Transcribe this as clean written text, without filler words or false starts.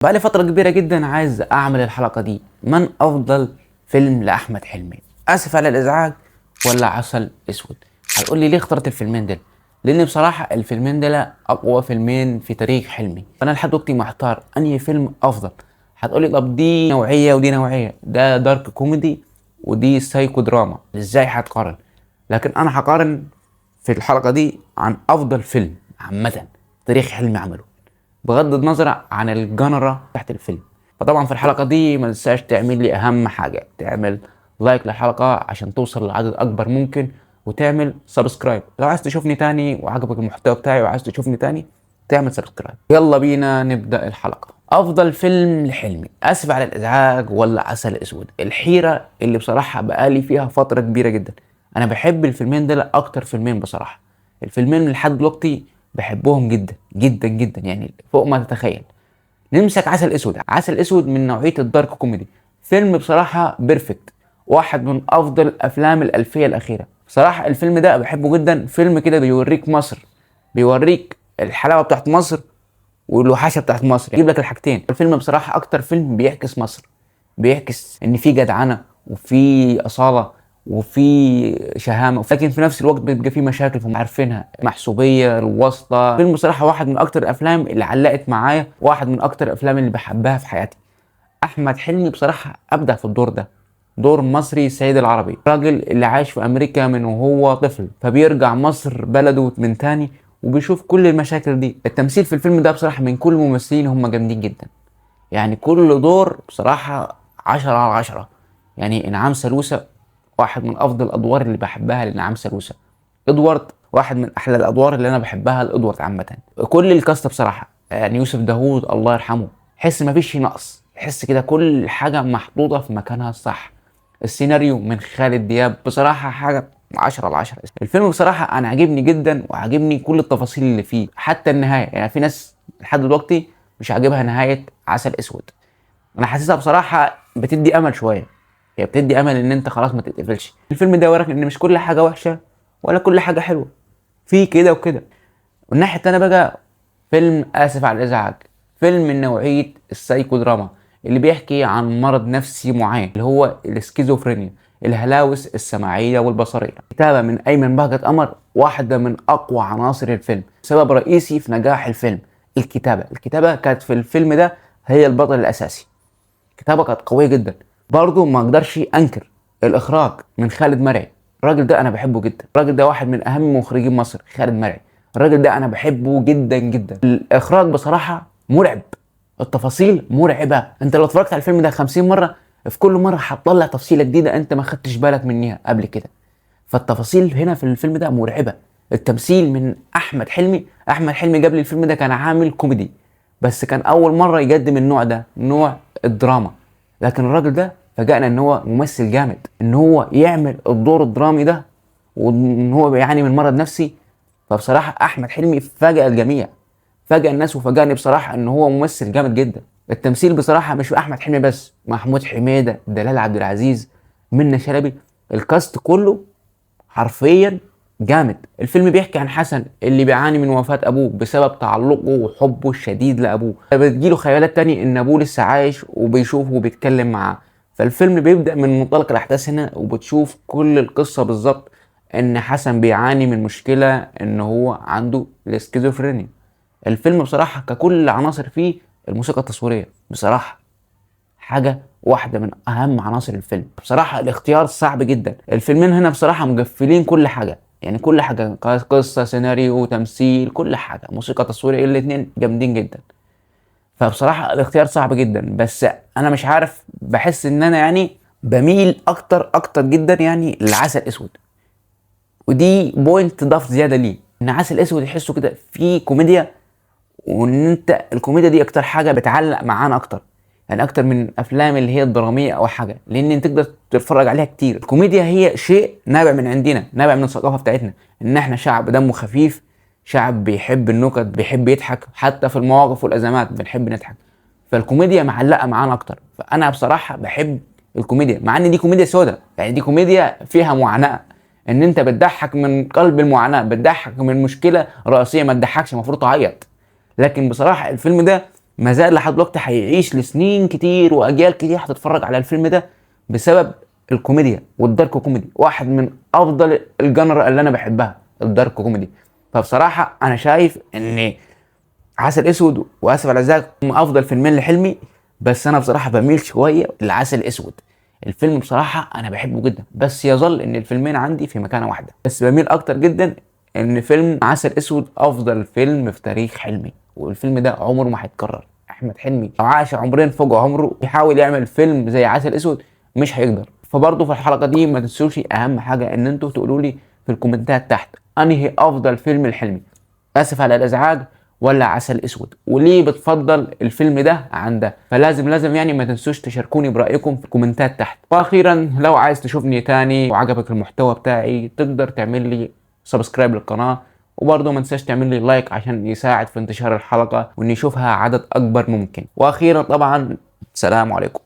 بقالي فترة كبيرة جدا عايز أعمل الحلقة دي. من أفضل فيلم لأحمد حلمي؟ آسف على الإزعاج ولا عسل أسود؟ هتقول لي ليه اخترت الفيلمين دول؟ لأن بصراحة الفيلمين دول أقوى فيلمين في تاريخ حلمي، فأنا لحد دلوقتي محتار أنهي فيلم أفضل. هتقول لي طب دي نوعية ودي نوعية، ده دارك كوميدي ودي سايكو دراما، إزاي هتقارن؟ لكن أنا هقارن في الحلقة دي عن أفضل فيلم عامة تاريخ حلمي عمله، بغض النظر عن الجنرا تحت الفيلم. فطبعا في الحلقة دي ما تنساش تعمل لي أهم حاجة، تعمل لايك للحلقة عشان توصل لعدد أكبر ممكن، وتعمل سبسكرايب لو عايز تشوفني تاني وعجبك المحتوى بتاعي وعايز تشوفني تاني تعمل سبسكرايب. يلا بينا نبدأ الحلقة. أفضل فيلم لحلمي، آسف على الإزعاج ولا عسل أسود؟ الحيرة اللي بصراحة بقالي فيها فترة كبيرة جدا. أنا بحب الفيلمين دول أكتر فيلمين بصراحة. الفيلمين لحد دلوقتي بحبهم جدا جدا جدا، يعني فوق ما تتخيل. نمسك عسل اسود. عسل اسود من نوعيه الدارك كوميدي، فيلم بصراحه بيرفكت، واحد من افضل افلام الالفيه الاخيره. بصراحه الفيلم ده بحبه جدا، فيلم كده بيوريك مصر، بيوريك الحلاوه بتاعت مصر والوحشه بتاعت مصر، يجيب لك الحاجتين. الفيلم بصراحه اكتر فيلم بيعكس مصر، بيعكس ان في جدعنه وفي اصاله وفي شهامه، لكن في نفس الوقت بيبقى في مشاكل هم عارفينها، محسوبيه، الواسطه. فيلم بصراحه واحد من اكتر الافلام اللي علقت معايا، واحد من اكتر الافلام اللي بحبها في حياتي. احمد حلمي بصراحه ابدع في الدور ده، دور مصري سيد العربي، راجل اللي عايش في امريكا من وهو طفل، فبيرجع مصر بلده من تاني وبيشوف كل المشاكل دي. التمثيل في الفيلم ده بصراحه من كل الممثلين هم جامدين جدا، يعني كل دور بصراحة 10/10. يعني إنعام سالوسة واحد من أفضل الأدوار اللي بحبها لإنعام سالوسة. إدوارد واحد من أحلى الأدوار اللي أنا بحبها لإدوارد عامة. كل الكاست بصراحة، يعني يوسف داوود الله يرحمه، حس مفيش نقص، حس كده كل حاجة محطوطة في مكانها الصح. السيناريو من خالد دياب بصراحة حاجة 10/10. الفيلم بصراحة أنا عاجبني جدا وعاجبني كل التفاصيل اللي فيه، حتى النهاية. يعني في ناس لحد دلوقتي مش عاجبها نهاية عسل اسود، انا حاسسها بصراحه بتدي امل شويه، هي بتدي امل ان انت خلاص ما تتقفلش. الفيلم ده وراك ان مش كل حاجه وحشه ولا كل حاجه حلوه، في كده وكده. والناحيه التانيه بقى فيلم اسف على الازعاج، فيلم من نوعيه السايكو دراما اللي بيحكي عن مرض نفسي معين اللي هو السكيزوفرينيا، الهلاوس السمعيه والبصريه. كتابه من ايمن بهجت قمر، واحده من اقوى عناصر الفيلم، سبب رئيسي في نجاح الفيلم. الكتابه كانت في الفيلم ده هي البطل الاساسي، كتابة كانت قوية جدا. برضه ما اقدرش انكر الاخراج من خالد مرعي، الراجل ده انا بحبه جدا، الراجل ده واحد من اهم مخرجين مصر. خالد مرعي الراجل ده انا بحبه جدا جدا. الاخراج بصراحة مرعب، التفاصيل مرعبة. انت لو اتفرجت على الفيلم ده 50 مرة، في كل مرة هتطلع تفصيلة جديدة انت ما خدتش بالك منها قبل كده. فالتفاصيل هنا في الفيلم ده مرعبة. التمثيل من احمد حلمي. احمد حلمي قبل الفيلم ده كان عامل كوميدي، بس كان اول مرة يقدم النوع ده، نوع الدراما. لكن الراجل ده فاجأنا ان هو ممثل جامد، ان هو يعمل الدور الدرامي ده وان هو بيعاني من مرض نفسي. فبصراحة احمد حلمي فاجأ الجميع، فاجأ الناس وفاجأني بصراحة ان هو ممثل جامد جدا. التمثيل بصراحة مش في احمد حلمي بس، محمود حميدة، دلال عبد العزيز، منة شلبي، الكاست كله حرفيا جامد. الفيلم بيحكي عن حسن اللي بيعاني من وفاة ابوه بسبب تعلقه وحبه الشديد لابوه، بتجيله خيالات تاني ان ابوه لسه عايش وبيشوفه وبيتكلم معاه. فالفيلم بيبدأ من منطلق الاحداث هنا وبتشوف كل القصة بالظبط، ان حسن بيعاني من مشكلة ان هو عنده الاسكيزوفرينيا. الفيلم بصراحة ككل عناصر فيه، الموسيقى التصويرية بصراحة حاجة واحدة من أهم عناصر الفيلم. بصراحة الاختيار صعب جدا. الفيلمين هنا بصراحة مقفلين كل حاجة، يعني كل حاجة، قصة، سيناريو، تمثيل، كل حاجة، موسيقى، تصوير، الاتنين جامدين جدا. فبصراحة الاختيار صعب جدا، بس أنا مش عارف، بحس إن أنا يعني بميل أكتر جدا يعني لعسل أسود. ودي بوينت ضاف زيادة ليه، إن عسل أسود يحسه كده فيه كوميديا، وان انت الكوميديا دي اكتر حاجه بتعلق معانا اكتر، يعني اكتر من الافلام اللي هي الدراميه او حاجه، لان انت تقدر تتفرج عليها كتير. الكوميديا هي شيء نابع من عندنا، نابع من الثقافه بتاعتنا، ان احنا شعب دمه خفيف، شعب بيحب النكت، بيحب يضحك، حتى في المواقف والازمات بنحب نضحك. فالكوميديا معلقه معانا اكتر، فانا بصراحه بحب الكوميديا، مع ان دي كوميديا سودا، يعني دي كوميديا فيها معاناه، ان انت بتضحك من قلب المعاناه، بتضحك من مشكله رئيسيه، ما تضحكش المفروض تعيط. لكن بصراحه الفيلم ده ما زال لحد دلوقتي هيعيش لسنين كتير واجيال كتير هتتفرج على الفيلم ده بسبب الكوميديا والدارك كوميدي. واحد من افضل الجنرا اللي انا بحبها الدارك كوميدي. فبصراحه انا شايف ان عسل اسود واسف على الازعاج هم افضل فيلمين لحلمي، بس انا بصراحه بميل شويه لعسل اسود. الفيلم بصراحه انا بحبه جدا، بس يظل ان الفيلمين عندي في مكانه واحده، بس بميل اكتر جدا ان فيلم عسل اسود افضل فيلم في تاريخ حلمي، والفيلم ده عمره ما هيتكرر. احمد حلمي لو عاش عمرين فوق عمره يحاول يعمل فيلم زي عسل اسود مش هيقدر. فبرضه في الحلقه دي ما تنسوش اهم حاجه ان انتوا تقولوا لي في الكومنتات تحت انهي افضل فيلم لحلمي، اسف على الازعاج ولا عسل اسود، وليه بتفضل الفيلم ده عن ده. فلازم يعني ما تنسوش تشاركوني برايكم في الكومنتات تحت. واخيرا لو عايز تشوفني تاني وعجبك المحتوى بتاعي تقدر تعمل لي سبسكرايب للقناه، وبرضه ما تنساش تعمل لي لايك عشان يساعد في انتشار الحلقه وان يشوفها عدد اكبر ممكن. واخيرا طبعا سلام عليكم.